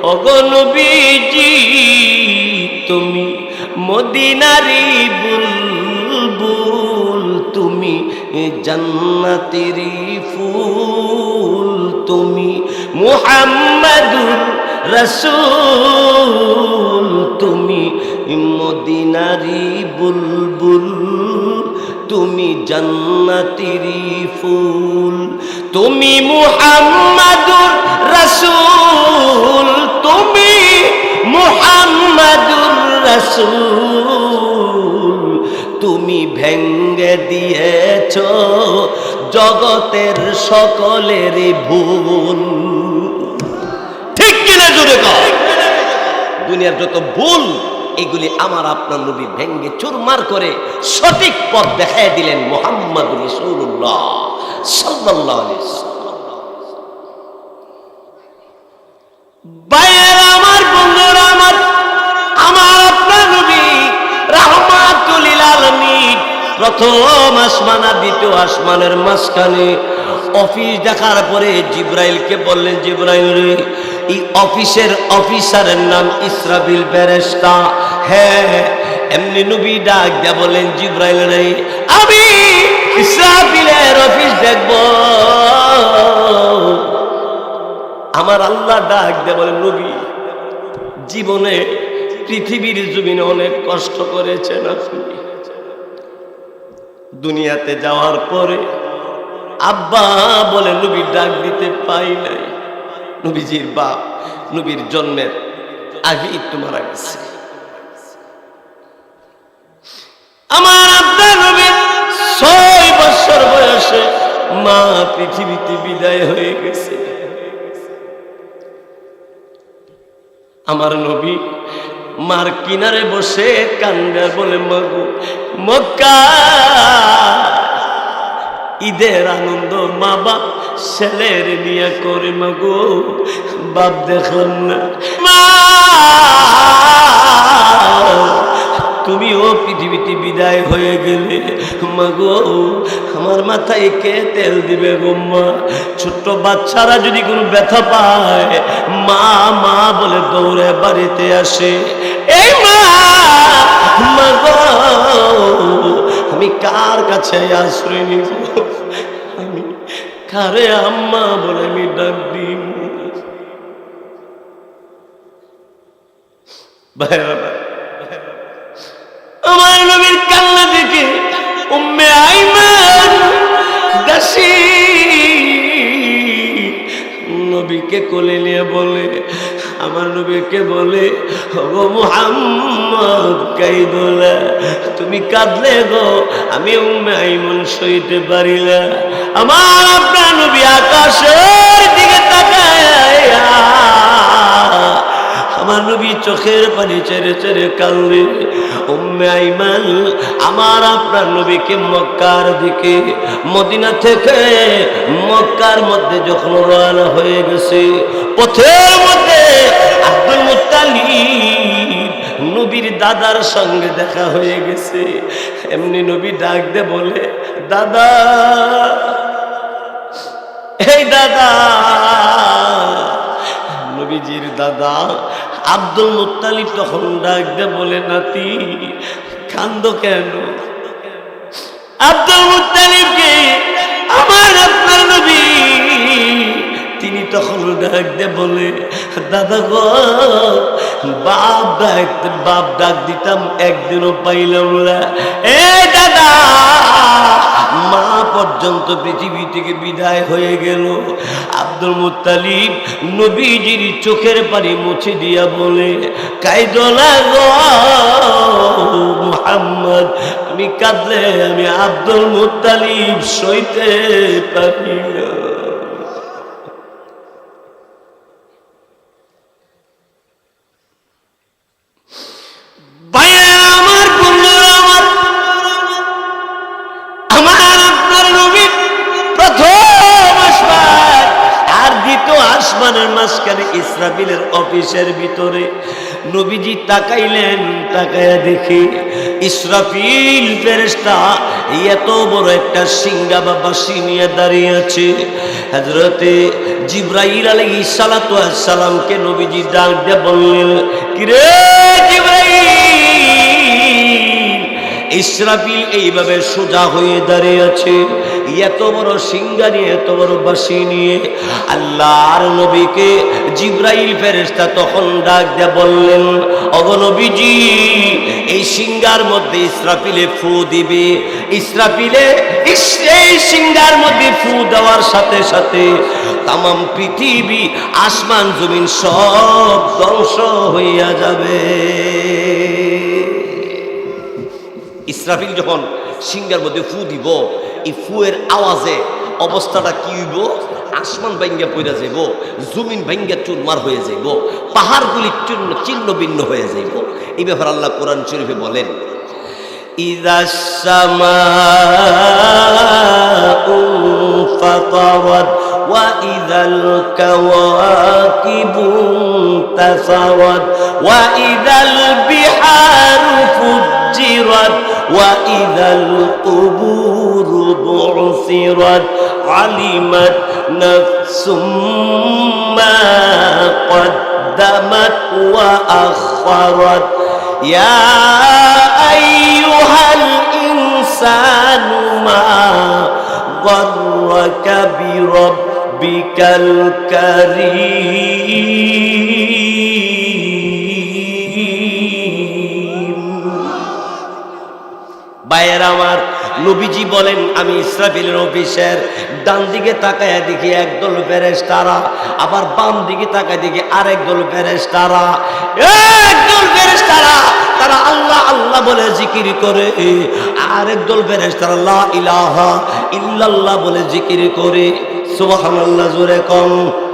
ওগো নবীজি তুমি মদিনারি বুলবুল, তুমি জান্নাতেরি ফুল, তুমি মুহাম্মাদুর রাসূল, তুমি মদিনারি বুলবুল, তুমি জান্নাতেরি ফুল, তুমি মুহাম্মাদুর রাসূল, তুমি মুহাম্মাদুর রাসূল, তুমি ভেঙ্গে দিয়েছ জগতের সকলের ভুল। ঠিক কিনা জোরে কর? দুনিয়ার যত ভুল এগুলি আমার আপনার নবী ভেঙ্গে চুরমার করে সঠিক পথ দেখায় দিলেন মুহাম্মদ রাসূলুল্লাহ সাল্লাল্লাহু আলাইহি ওয়াসাল্লাম। ভাইয়েরা আমার, বন্ধুরা আমার, আমার আপনার নবী রাহমাতুল লিল আলামিন প্রথম আসমান আর দ্বিতীয় আসমানের মাঝখানে অফিস দেখার পরে জিব্রাইলকে বললেন, জিব্রাইল রে, এই অফিসের অফিসারের নাম ইসরাফিল ফেরেশতা। হ্যাঁ, এমনি নবী ডাক দিয়া বলেন, জিব্রাইল রে, আমি ইসরাফিলের অফিস দেখব। আমার আল্লাহ ডাক দিয়া বলেন, নবী জীবনে পৃথিবীর জমিনে অনেক কষ্ট করেছেন আপনি। দুনিয়াতে যাওয়ার পরে আব্বা বলে নবী ডাক দিতে পাই নাই। নবীজির বাপ নবীর জন্মের আগে একটু মারা গেছে। আমার আব্বা নবীর 6 বছর বয়সে মা পৃথিবীতে বিদায় হয়ে গেছে। আমার নবী মার কিনারে বসে কান্দে বলে, মাগো মক্কা ঈদের আনন্দ মা বাপ ছেলের নিয়ে করে, মাগো বাপ দেখলাম না। মা তুমিও পৃথিবীতে বিদায় হয়ে গেলে, মাগো আমার মাথায় কে তেল দিবে গো মা? ছোট্ট বাচ্চারা যদি কোনো ব্যথা পায় মা মা বলে দৌড়ে বাড়িতে আসে। এই মা, মাগো আমি কার কাছে আশ্রয় নিব? আমি কারে আম্মা বলে আমি ডাক দিব? আমার নবীর কান্না দেখে উম্মে আইমান দাসী নবীকে কোলে নিয়ে বলে, আমার নবীকে বলে, ওগো মুহাম্মদ কাইদো না, তুমি কাঁদলে গো আমি উম্মে আইমান সইতে পারি না। আমার আপনার নবী আকাশের দিকে তাকায়, আমার নবী চোখের পানি ছেড়ে ছেড়ে কাঁদলে। উম্মে আইমান আমার আপনার নবীকে মক্কার দিকে, মদিনা থেকে মক্কার মধ্যে যখন রওনা হয়ে গেছে, পথের মধ্যে আব্দুল মুত্তালিব নবীর দাদার সঙ্গে দেখা হয়ে গেছে। এমনি নবী ডাক দে বলে, দাদা, এই দাদা। নবীজির দাদা আব্দুল মুত্তালিব তখন ডাক দে বলে, নাতি কান্দো কেন? আব্দুল মুত্তালিবকে আমার আপনার নবী তিনি তখন ডাক দে বলে, দাদা গো, বাপ ডাক দিতাম একদিনও পাইলাম না। এ দাদা, মা পর্যন্ত পৃথিবী থেকে বিদায় হয়ে গেল। আব্দুল মুত্তালিব নবীজির চোখের পানি মুছে দিয়া বলে, কাইদো না গো মুহাম্মদ, আমি কাঁদলে আমি আব্দুল মুত্তালিব সইতে পারি না। আসমানের মাঝখানে ইসরাফিলের অফিসের ভিতরে নবীজি তাকাইলেন, তাকায়া দেখে ইসরাফিল ফেরেশতা এত বড় একটা সিংহা বা বাঁশি নিয়ে দাঁড়িয়ে আছে। হযরতে জিবরাইল আলাইহিস সালাতু ওয়াস সালামকে নবীজি ডাক দিয়ে বললেন, কিরে জিবরাইল, ইসরাফিল এইভাবে সোজা হয়ে দাঁড়িয়ে আছে, এত বড় সিংহা নিয়ে, এত বড় বাঁশি নিয়ে। আল্লাহর নবীকে জিবরাইল ফেরেশতা তখন ডাক দিয়ে বললেন, ওগো নবীজি, এই সিংহার মধ্যে ইসরাফিলে ফু দিবে। ইসরাফিলে এই সিংহার মধ্যে ফু দেওয়ার সাথে সাথে তামাম পৃথিবী, আসমান জমিন সব ধ্বংস হইয়া যাবে। ইসরাফিল যখন সিংহার মধ্যে ফু দিব, এই ফুয়ের আওয়াজে অবস্থাটা কি হইব? আসমান ভাঙ্গা পড়া যাইব, জমিন ভাঙ্গা চুরমার হয়ে যাইব, পাহাড়গুলি চিহ্ন ভিন্ন হয়ে যাইব। এই ব্যাপারে আল্লাহ কোরআন শরীফে বলেন, ইযাস সামাউ ফাতারাত ওয়া ইযাল কাওয়াকিবু তাসাওয়াত ওয়া ইযাল বিহারু ফুজ্জিরাত ওয়া ইযাল কুবুরু বু'সিরাত আলিমাত নাফসুম মা কদ্দামাত ওয়া আখারাত ইয়া আইয়ুহাল ইনসানু মা গররাকা বিরাব্বিকাল কারীম। ভাইয়ের আমার, নবীজি বলেন, আমি ইসরাফিলের অফিসের ডান দিকে তাকায় দেখি একদল ফেরেশতারা, আবার বাম দিকে তাকায় দেখি আরেক দল ফেরেশতারা। একদল ফেরেশতারা তারা আল্লাহ আল্লাহ বলে জিকির করে, আরেক দল ফেরেশতারা লা ইলাহা ইল্লাল্লাহ বলে জিকির করে। সুবহানাল্লাহ, জোরে কম।